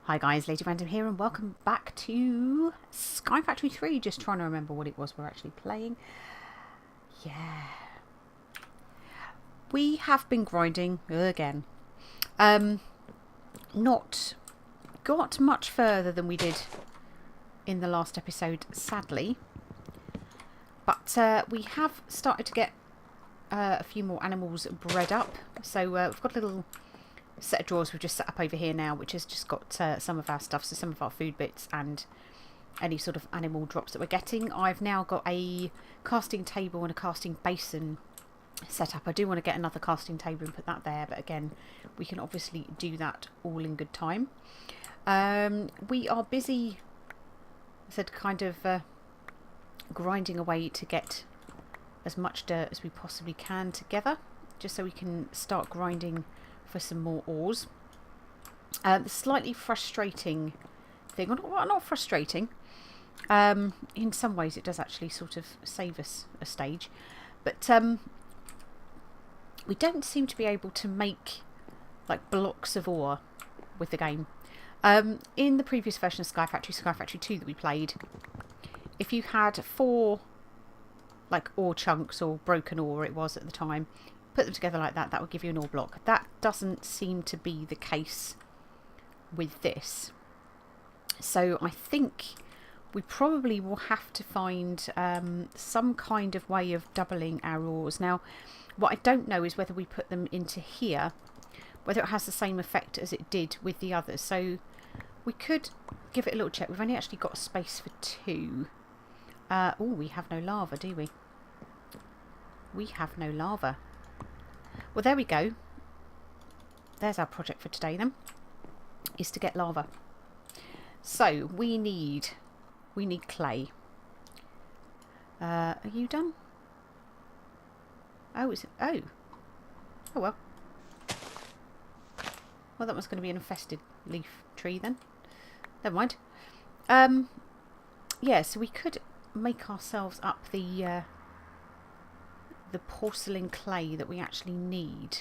Hi guys, Lady Random here and welcome back to Sky Factory 3. Just trying to remember what it was we're actually playing. Yeah. We have been grinding again. Not got much further than we did in the last episode, sadly. But we have started to get a few more animals bred up. So we've got a little set of drawers we've just set up over here now, which has just got some of our stuff, so some of our food bits and any sort of animal drops that we're getting. I've now got a casting table and a casting basin set up. I do want to get another casting table and put that there, but again, we can obviously do that all in good time. We are busy, I said, kind of grinding away to get as much dirt as we possibly can together, just so we can start grinding for some more ores. The slightly frustrating thing, well, not frustrating, in some ways it does actually sort of save us a stage, but we don't seem to be able to make like blocks of ore with the game. In the previous version of Sky Factory 2 that we played, if you had 4 like ore chunks or broken ore it was at the time, put them together like that, that would give you an ore block. That doesn't seem to be the case with this. So I think we probably will have to find some kind of way of doubling our ores. Now, what I don't know is whether we put them into here, whether it has the same effect as it did with the others. So we could give it a little check. We've only actually got a space for 2. Oh, we have no lava, do we? We have no lava. Well, there we go. There's our project for today then, is to get lava. So we need clay. Are you done? Oh, is it? Oh well. Well, that was going to be an infested leaf tree then. Never mind. Yeah, so we could make ourselves up the porcelain clay that we actually need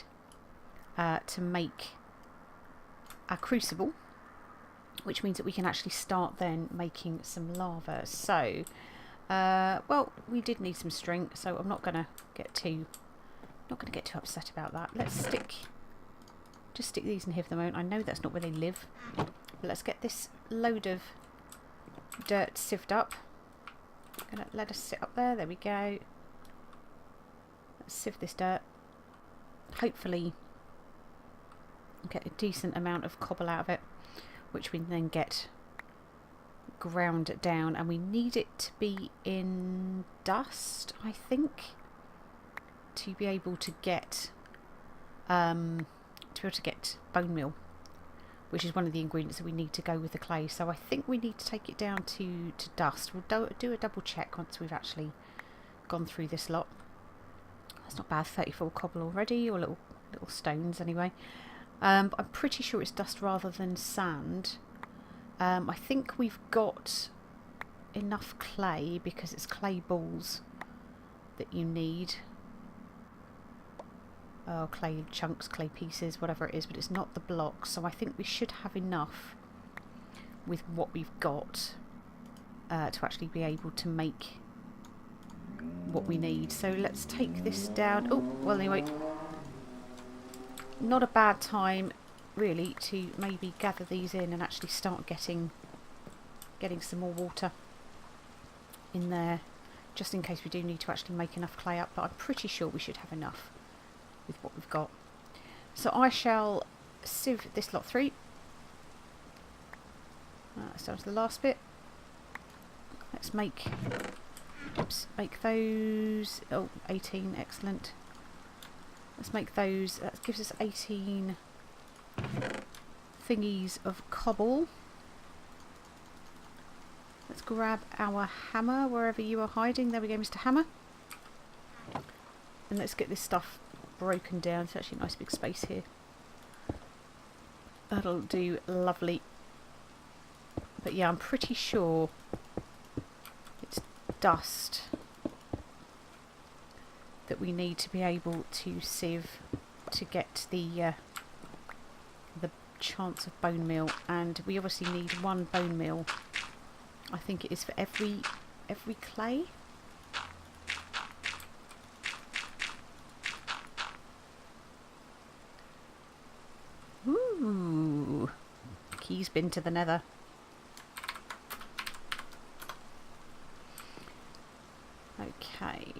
to make our crucible, which means that we can actually start then making some lava. So well, we did need some string, so I'm not gonna get too upset about that. Let's just stick these in here for the moment. I know that's not where they live, but let's get this load of dirt sieved up. Gonna let us sit up there. There we go. Let's sieve this dirt. Hopefully get a decent amount of cobble out of it, which we then get ground down, and we need it to be in dust, I think, to be able to get bone meal, which is one of the ingredients that we need to go with the clay. So I think we need to take it down to dust. We'll do a double check once we've actually gone through this lot. That's not bad, 34 cobble already, or little stones anyway. But I'm pretty sure it's dust rather than sand. I think we've got enough clay, because it's clay balls that you need. Oh, clay chunks, clay pieces, whatever it is, but it's not the blocks. So I think we should have enough with what we've got to actually be able to make what we need. So let's take this down. Oh, well, anyway, not a bad time really to maybe gather these in and actually start getting some more water in there, just in case we do need to actually make enough clay up, but I'm pretty sure we should have enough with what we've got. So I shall sieve this lot through. Let's down to the last bit. Let's make those. Oh, 18, excellent. Let's make those. That gives us 18 thingies of cobble. Let's grab our hammer wherever you are hiding. There we go, Mr. Hammer. And let's get this stuff broken down. It's actually a nice big space here. That'll do lovely. But yeah, I'm pretty sure it's dust that we need to be able to sieve to get the chance of bone meal, and we obviously need 1 bone meal. I think it is for every clay. Ooh, Key's been to the nether. Okay.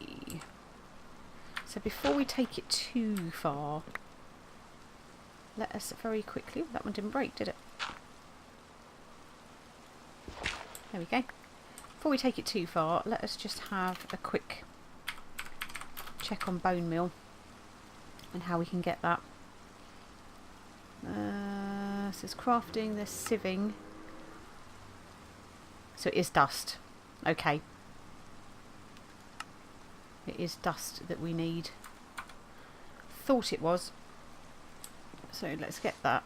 So before we take it too far, let us very quickly... That one didn't break, did it? There we go. Before we take it too far, let us just have a quick check on bone meal and how we can get that. So there's crafting, there's sieving. So it is dust. Okay. It is dust that we need. Thought it was. So let's get that.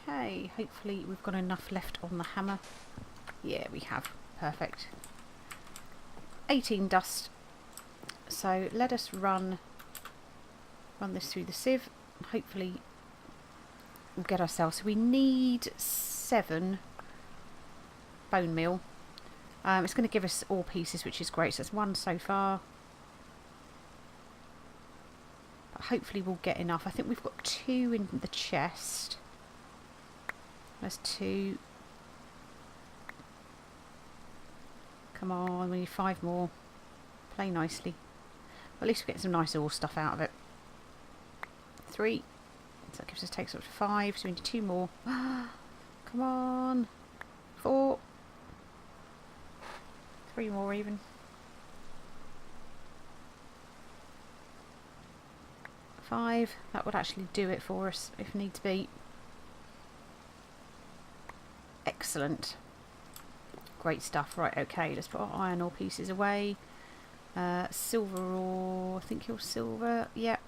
Okay, hopefully we've got enough left on the hammer. Yeah, we have. Perfect. 18 dust. So let us run this through the sieve. Hopefully we'll get ourselves. So we need 7 bone meal. It's going to give us all pieces, which is great. So that's 1 so far. But hopefully we'll get enough. I think we've got 2 in the chest. There's 2. Come on, we need 5 more. Play nicely. Well, at least we get some nice ore stuff out of it. 3. So that gives us, takes up to 5. So we need 2 more. Come on. 4. 3 more even. 5. That would actually do it for us if need be. Excellent. Great stuff. Right, okay, let's put our iron ore pieces away. Silver ore, I think you're silver. Yep.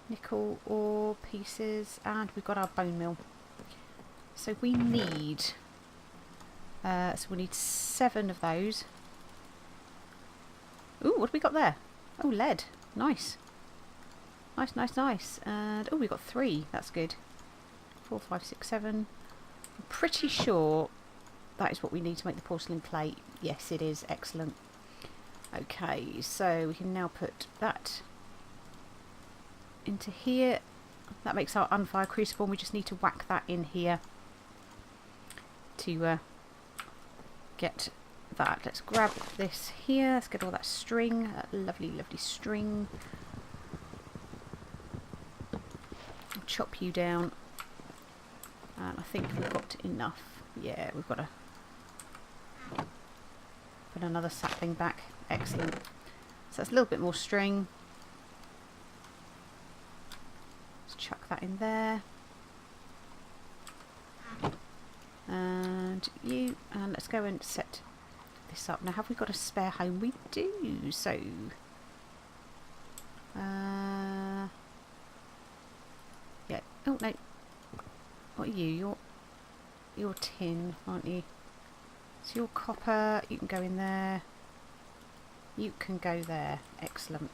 Nickel ore pieces, and we've got our bone meal. So we need 7 of those. Ooh, what have we got there? Oh, lead. Nice. Nice, nice, nice. And oh, we've got 3. That's good. 4, 5, 6, 7. I'm pretty sure that is what we need to make the porcelain clay. Yes, it is. Excellent. Okay, so we can now put that into here. That makes our unfired crucible, and we just need to whack that in here to get that. Let's grab this here. Let's get all that string, that lovely, lovely string. I'll chop you down. And I think we've got enough. Yeah, we've got to put another sapling back. Excellent. So that's a little bit more string. Let's chuck that in there. And you. And let's go and set this up. Now, have we got a spare home? We do. So, yeah. Oh no. What are you? You're tin, aren't you? So you're copper. You can go in there. You can go there. Excellent.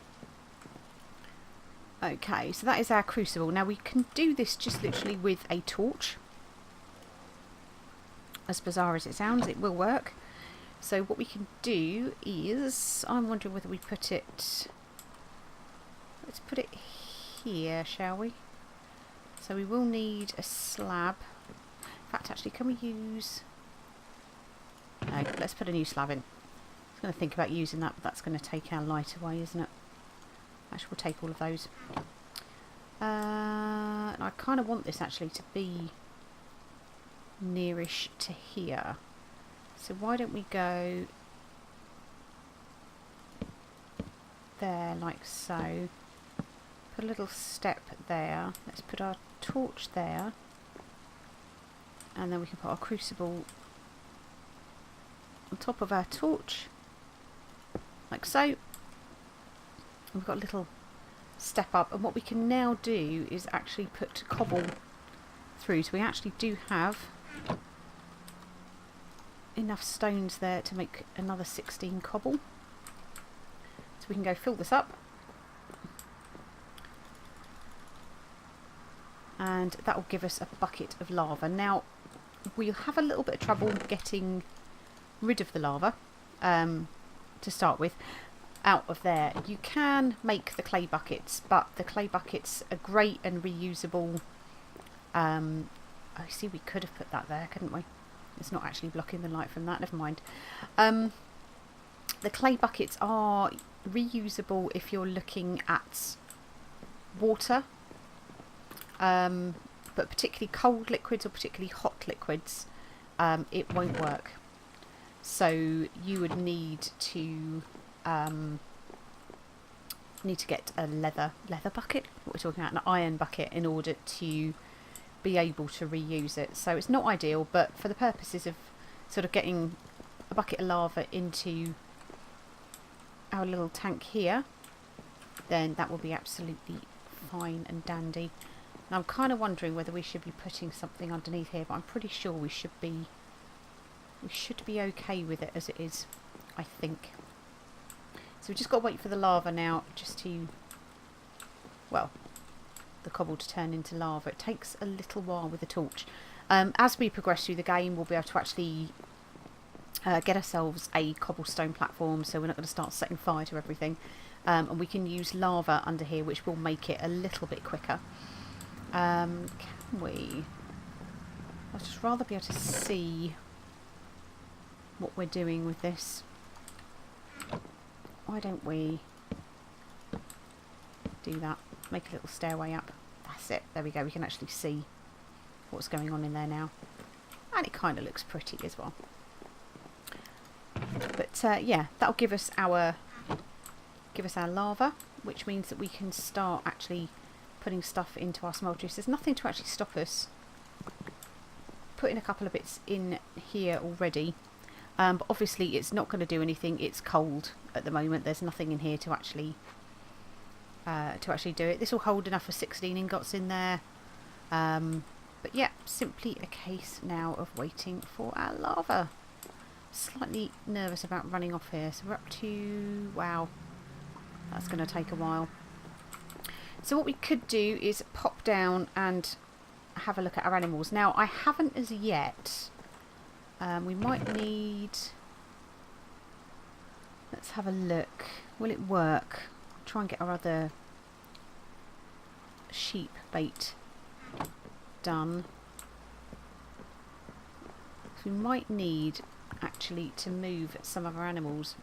Okay, so that is our crucible. Now we can do this just literally with a torch. As bizarre as it sounds, it will work. So what we can do is, I'm wondering whether we put it... Let's put it here, shall we? So we will need a slab. In fact, actually, can we use... No, let's put a new slab in. I was going to think about using that, but that's going to take our light away, isn't it? Actually, we'll take all of those. And I kind of want this actually to be nearish to here. So why don't we go there like so. Put a little step there. Let's put our torch there. And then we can put our crucible on top of our torch. Like so. We've got a little step up. And what we can now do is actually put cobble through. So we actually do have enough stones there to make another 16 cobble. So we can go fill this up. And that will give us a bucket of lava. Now, we'll have a little bit of trouble getting rid of the lava to start with out of there. You can make the clay buckets, but the clay buckets are great and reusable. I see we could have put that there, couldn't we? It's not actually blocking the light from that, never mind. The clay buckets are reusable if you're looking at water. But particularly cold liquids or particularly hot liquids, it won't work. So you would need to get a leather bucket, what we're talking about, an iron bucket, in order to be able to reuse it. So it's not ideal, but for the purposes of sort of getting a bucket of lava into our little tank here, then that will be absolutely fine and dandy. Now I'm kind of wondering whether we should be putting something underneath here, but I'm pretty sure we should be okay with it as it is, I think. So we've just got to wait for the lava now, just to, well, the cobble to turn into lava. It takes a little while with a torch. As we progress through the game, we'll be able to actually get ourselves a cobblestone platform, so we're not going to start setting fire to everything. And we can use lava under here, which will make it a little bit quicker. Can we? I'd just rather be able to see what we're doing with this. Why don't we do that? Make a little stairway up. That's it. There we go. We can actually see what's going on in there now. And it kind of looks pretty as well. But yeah, that'll give us our lava, which means that we can start actually putting stuff into our smelters. There's nothing to actually stop us putting a couple of bits in here already, but obviously it's not going to do anything. It's cold at the moment. There's nothing in here to actually do it. This will hold enough for 16 ingots in there, but yeah, simply a case now of waiting for our lava. Slightly nervous about running off here, so we're up to, wow, that's going to take a while. So what we could do is pop down and have a look at our animals. Now, I haven't as yet. We might need... Let's have a look. Will it work? Try and get our other sheep bait done. So we might need, actually, to move some of our animals.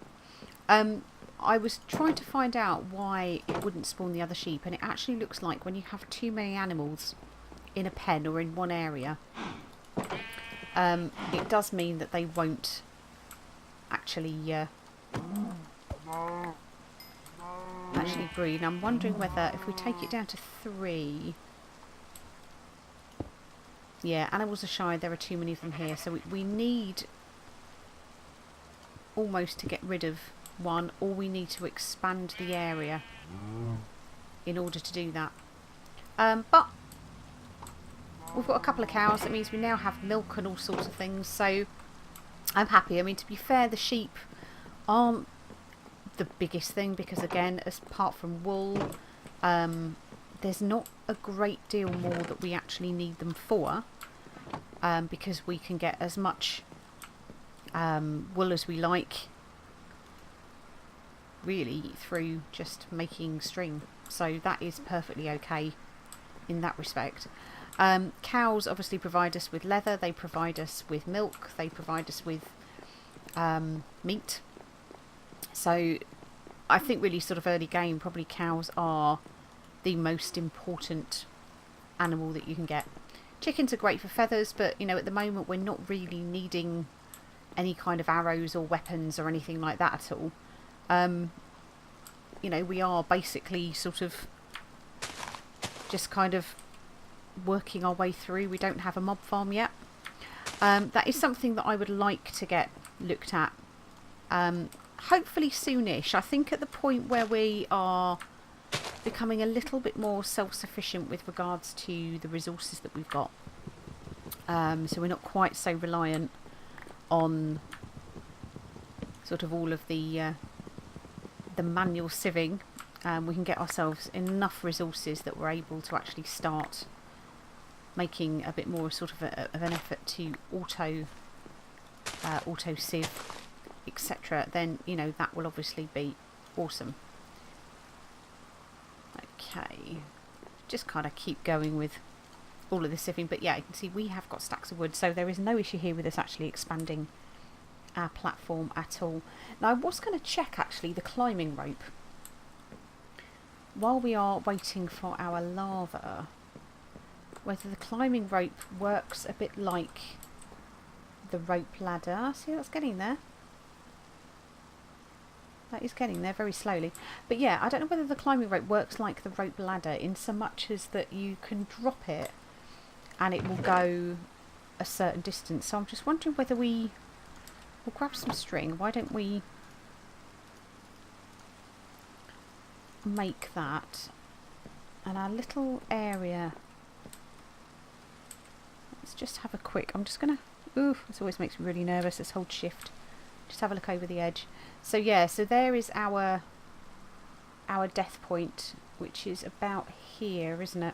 I was trying to find out why it wouldn't spawn the other sheep, and it actually looks like when you have too many animals in a pen or in one area, it does mean that they won't actually breed. And I'm wondering whether if we take it down to 3, yeah, animals are shy, there are too many of them here, so we need almost to get rid of one, or we need to expand the area in order to do that. But we've got a couple of cows. That means we now have milk and all sorts of things, so I'm happy. I mean, to be fair, the sheep aren't the biggest thing, because again, apart from wool, there's not a great deal more that we actually need them for, because we can get as much wool as we like, really, through just making string. So that is perfectly okay in that respect. Cows obviously provide us with leather, they provide us with milk, they provide us with meat. So I think really sort of early game, probably cows are the most important animal that you can get. Chickens are great for feathers, but you know, at the moment we're not really needing any kind of arrows or weapons or anything like that at all. You know, we are basically sort of just kind of working our way through. We don't have a mob farm yet. That is something that I would like to get looked at. Hopefully soonish. I think at the point where we are becoming a little bit more self-sufficient with regards to the resources that we've got. So we're not quite so reliant on sort of all of the manual sieving, we can get ourselves enough resources that we're able to actually start making a bit more sort of an effort to auto sieve, etc., then, you know, that will obviously be awesome. Okay, just kind of keep going with all of the sieving, but yeah, you can see we have got stacks of wood, so there is no issue here with us actually expanding our platform at all. Now, I was going to check actually the climbing rope while we are waiting for our lava, whether the climbing rope works a bit like the rope ladder. See, that's getting there. That is getting there very slowly. But yeah, I don't know whether the climbing rope works like the rope ladder in so much as that you can drop it and it will go a certain distance. So I'm just wondering whether we'll grab some string. Why don't we make that, and our little area, let's just have a quick, I'm just gonna, ooh, this always makes me really nervous, let's hold shift, just have a look over the edge. So yeah, so there is our death point, which is about here, isn't it?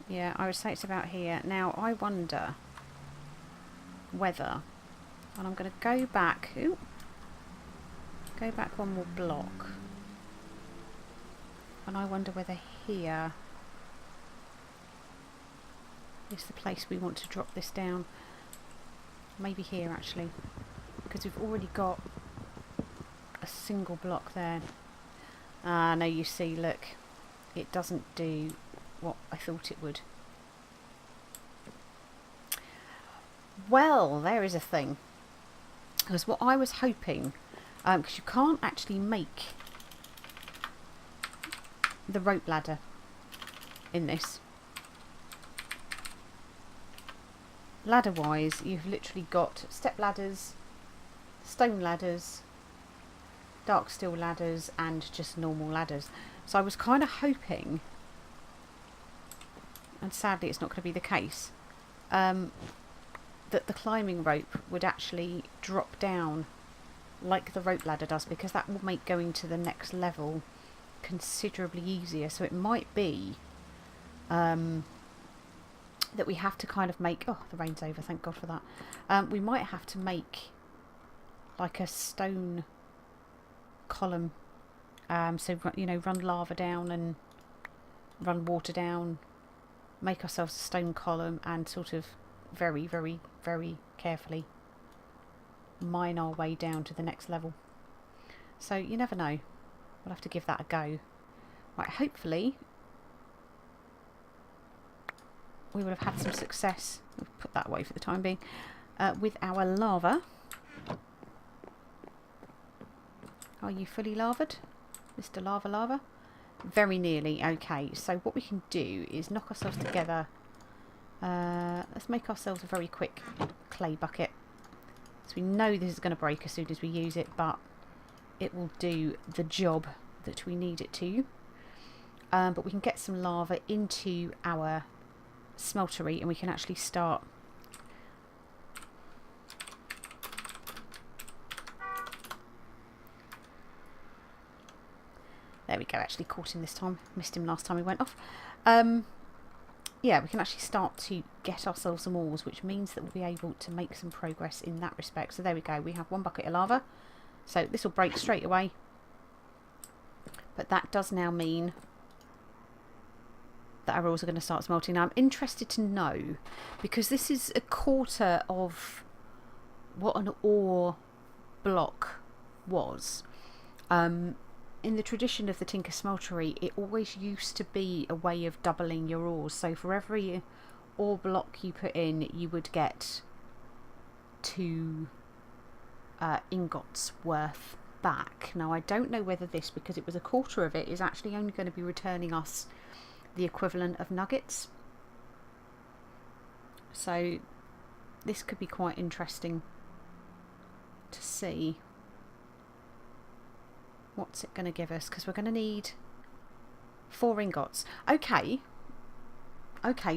Yeah, I would say it's about here. Now I wonder whether, and I'm going to go back, ooh, go back one more block, and I wonder whether here is the place we want to drop this down. Maybe here actually, because we've already got a single block there. Ah, no, you see, look, it doesn't do what I thought it would. Well, there is a thing. Because what I was hoping, because you can't actually make the rope ladder in this. Ladder wise, you've literally got step ladders, stone ladders, dark steel ladders, and just normal ladders. So I was kind of hoping, and sadly it's not going to be the case, that the climbing rope would actually drop down like the rope ladder does, because that will make going to the next level considerably easier. So it might be that we have to kind of make, oh, the rain's over, thank God for that. We might have to make like a stone column, so, you know, run lava down and run water down, make ourselves a stone column, and sort of very, very, very carefully mine our way down to the next level. So you never know, we'll have to give that a go. Right, hopefully we will have had some success, we'll put that away for the time being, with our lava. Are you fully lavaed, Mr. Lava? Very nearly. Okay, so what we can do is knock ourselves together. Let's make ourselves a very quick clay bucket. So we know this is going to break as soon as we use it, but it will do the job that we need it to. But we can get some lava into our smeltery and we can actually start there we go, actually caught him this time, missed him last time he went off. Yeah, we can actually start to get ourselves some ores, which means that we'll be able to make some progress in that respect. So there we go, we have one bucket of lava, so this will break straight away, but that does now mean that our ores are going to start smelting. Now I'm interested to know, because this is a quarter of what an ore block was. In the tradition of the Tinker Smeltery, it always used to be a way of doubling your ores. So for every ore block you put in, you would get 2 ingots worth back. Now I don't know whether this, because it was a quarter of it, is actually only going to be returning us the equivalent of nuggets. So this could be quite interesting to see. What's it going to give us? Because we're going to need 4 ingots. Okay,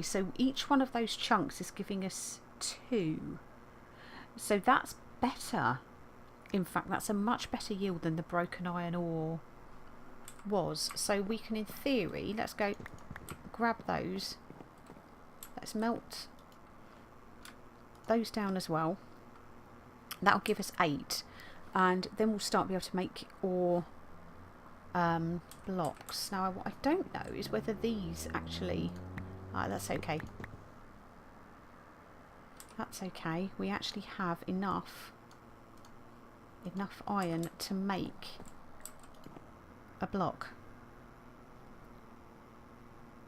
so each one of those chunks is giving us 2. So that's better. In fact, that's a much better yield than the broken iron ore was. So we can, in theory, let's go grab those. Let's melt those down as well. That'll give us 8. And then we'll start to be able to make ore blocks. Now, what I don't know is whether these actually... that's okay. That's okay. We actually have enough iron to make a block,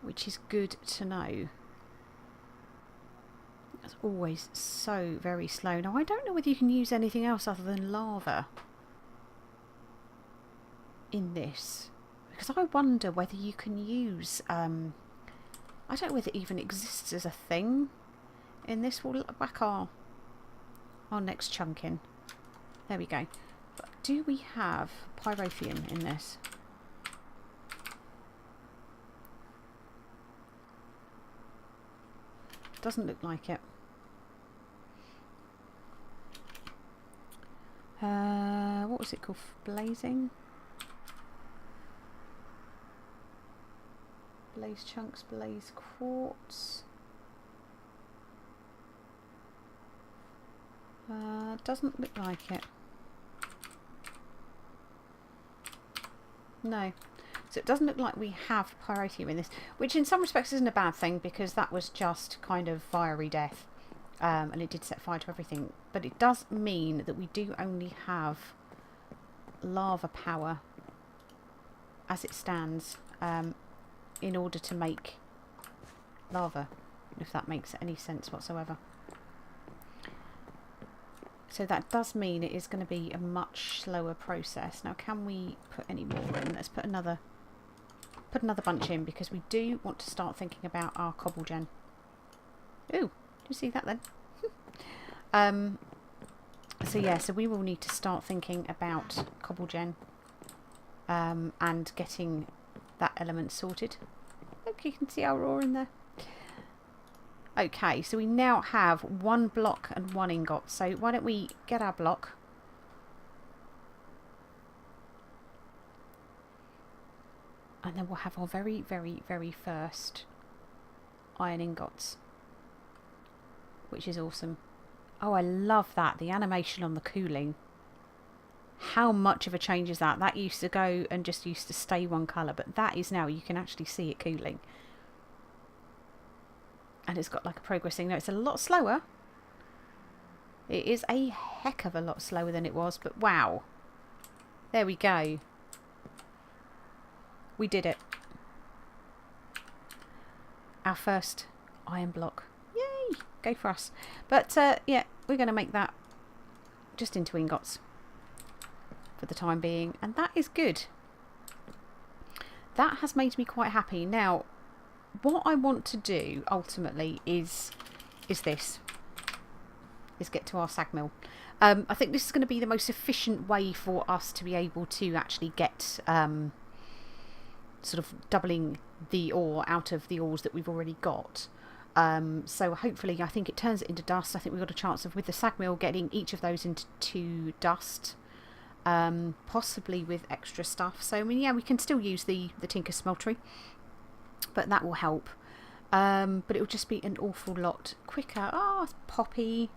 which is good to know. It's always so very slow. Now, I don't know whether you can use anything else other than lava in this, because I wonder whether you can use I don't know whether it even exists as a thing in this. We'll whack our next chunk in. There we go. But do we have pyrotheum in this? Doesn't look like it. What was it called? Blazing? Blaze chunks, blaze quartz. Doesn't look like it. No. So it doesn't look like we have pyrotheum in this, which in some respects isn't a bad thing, because that was just kind of fiery death, and it did set fire to everything. But it does mean that we do only have lava power as it stands in order to make lava, if that makes any sense whatsoever. So that does mean it is going to be a much slower process. Now, can we put any more in? Let's put another bunch in, because we do want to start thinking about our cobble gen. Ooh, do you see that then? So yeah, so we will need to start thinking about cobble gen and getting that element sorted. Look, you can see our ore in there. Okay, so we now have 1 block and 1 ingot. So why don't we get our block? And then we'll have our very, very, very first iron ingots, which is awesome. Oh, I love that. The animation on the cooling. How much of a change is that? That used to go and just used to stay one colour, but that is now, you can actually see it cooling. And it's got like a progress thing. Now, it's a lot slower. It is a heck of a lot slower than it was, but wow. There we go. We did it. Our first iron block. Yay! Go for us. But yeah, we're going to make that just into ingots for the time being. And that is good. That has made me quite happy. Now, what I want to do ultimately is this. Is get to our sag mill. I think this is going to be the most efficient way for us to be able to actually get sort of doubling the ore out of the ores that we've already got. So hopefully, I think it turns it into dust. I think we've got a chance of, with the sag mill, getting each of those into dust, possibly with extra stuff. So I mean, yeah, we can still use the Tinker Smeltery, but that will help. But it will just be an awful lot quicker. Oh, it's Poppy.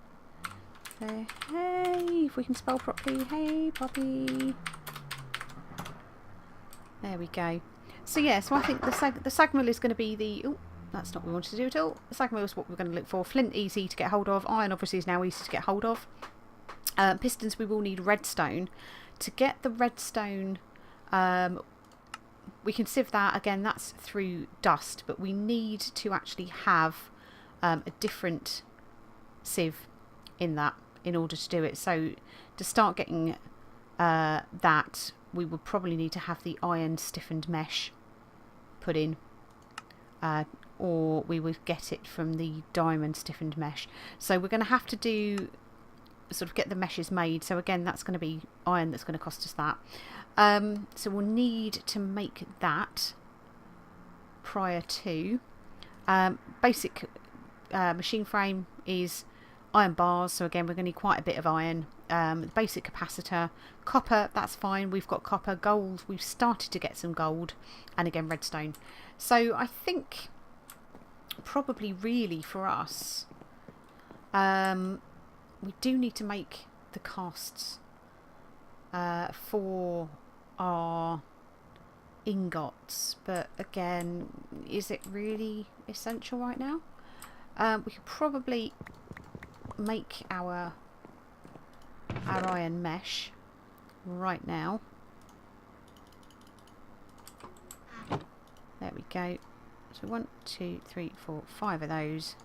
So, hey, if we can spell properly. Hey, Poppy. There we go. So yeah, so I think the sag mill is going to be the... Oh, that's not what we wanted to do at all. The sag mill is what we're going to look for. Flint, easy to get hold of. Iron, obviously, is now easy to get hold of. Pistons, we will need redstone. To get the redstone, we can sieve that. Again, that's through dust, but we need to actually have a different sieve in that in order to do it. So to start getting that, we would probably need to have the iron stiffened mesh put in, or we would get it from the diamond stiffened mesh. So we're going to have to do sort of get the meshes made. So again, that's going to be iron that's going to cost us that. So we'll need to make that prior to basic machine frame is iron bars, so again we're going to need quite a bit of iron. The basic capacitor, copper, that's fine, we've got copper. Gold, we've started to get some gold, and again redstone. So I think probably really for us, we do need to make the casts for our ingots, but again, is it really essential right now? We could probably make our iron mesh right now. There we go. So 1, 2, 3, 4, 5 of those.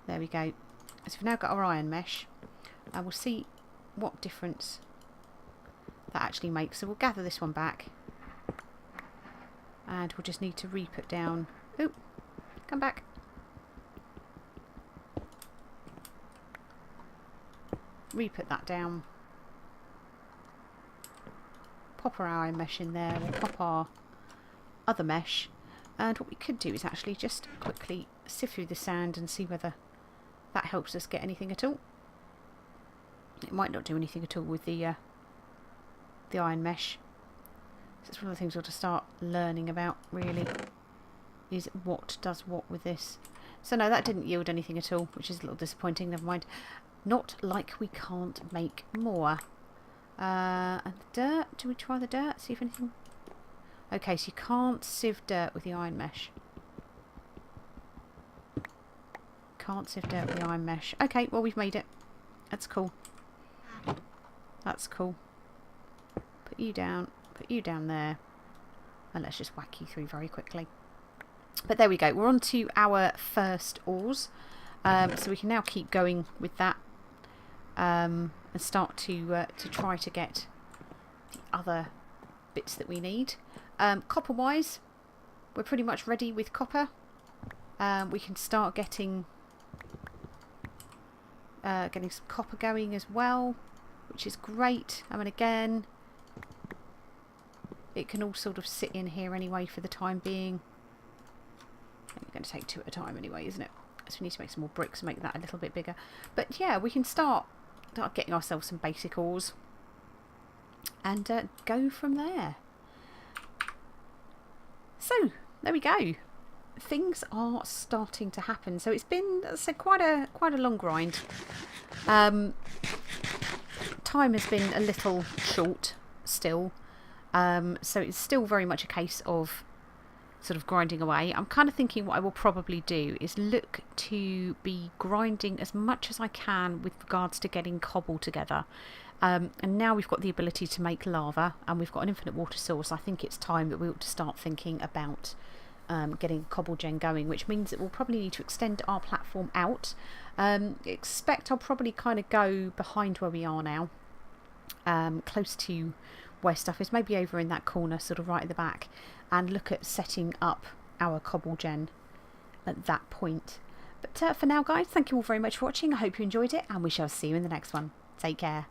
There we go. So we've now got our iron mesh, and we'll see what difference that actually makes. So we'll gather this one back, and we'll just need to re-put down. Oh, come back. Re-put that down. Pop our iron mesh in there. We'll pop our other mesh, and what we could do is actually just quickly sift through the sand and see whether that helps us get anything at all. It might not do anything at all with the iron mesh. So it's one of the things we'll have to start learning about, really, is what does what with this. So no, that didn't yield anything at all, which is a little disappointing. Never mind. Not like we can't make more. And the dirt, do we try the dirt? See if anything... Okay, so you can't sieve dirt with the iron mesh. Can't sieve dirt with the iron mesh. Okay, well, we've made it. That's cool. That's cool. Put you down there. And let's just whack you through very quickly. But there we go. We're on to our first ores. So we can now keep going with that. And start to try to get the other bits that we need. Copper wise, we're pretty much ready with copper. We can start getting some copper going as well, which is great. I mean, again, it can all sort of sit in here anyway for the time being. We're going to take 2 at a time anyway, isn't it? So we need to make some more bricks and make that a little bit bigger. But yeah, we can start getting ourselves some basic ores and go from there. So there we go. Things are starting to happen. So it's been, as I said, quite a long grind. Time has been a little short still. So it's still very much a case of sort of grinding away. I'm kind of thinking what I will probably do is look to be grinding as much as I can with regards to getting cobble together. And now we've got the ability to make lava and we've got an infinite water source. I think it's time that we ought to start thinking about getting cobble gen going, which means that we'll probably need to extend our platform out. Expect I'll probably kind of go behind where we are now, close to where stuff is, maybe over in that corner, sort of right at the back, and look at setting up our cobble gen at that point. But for now, guys, thank you all very much for watching. I hope you enjoyed it, and we shall see you in the next one. Take care.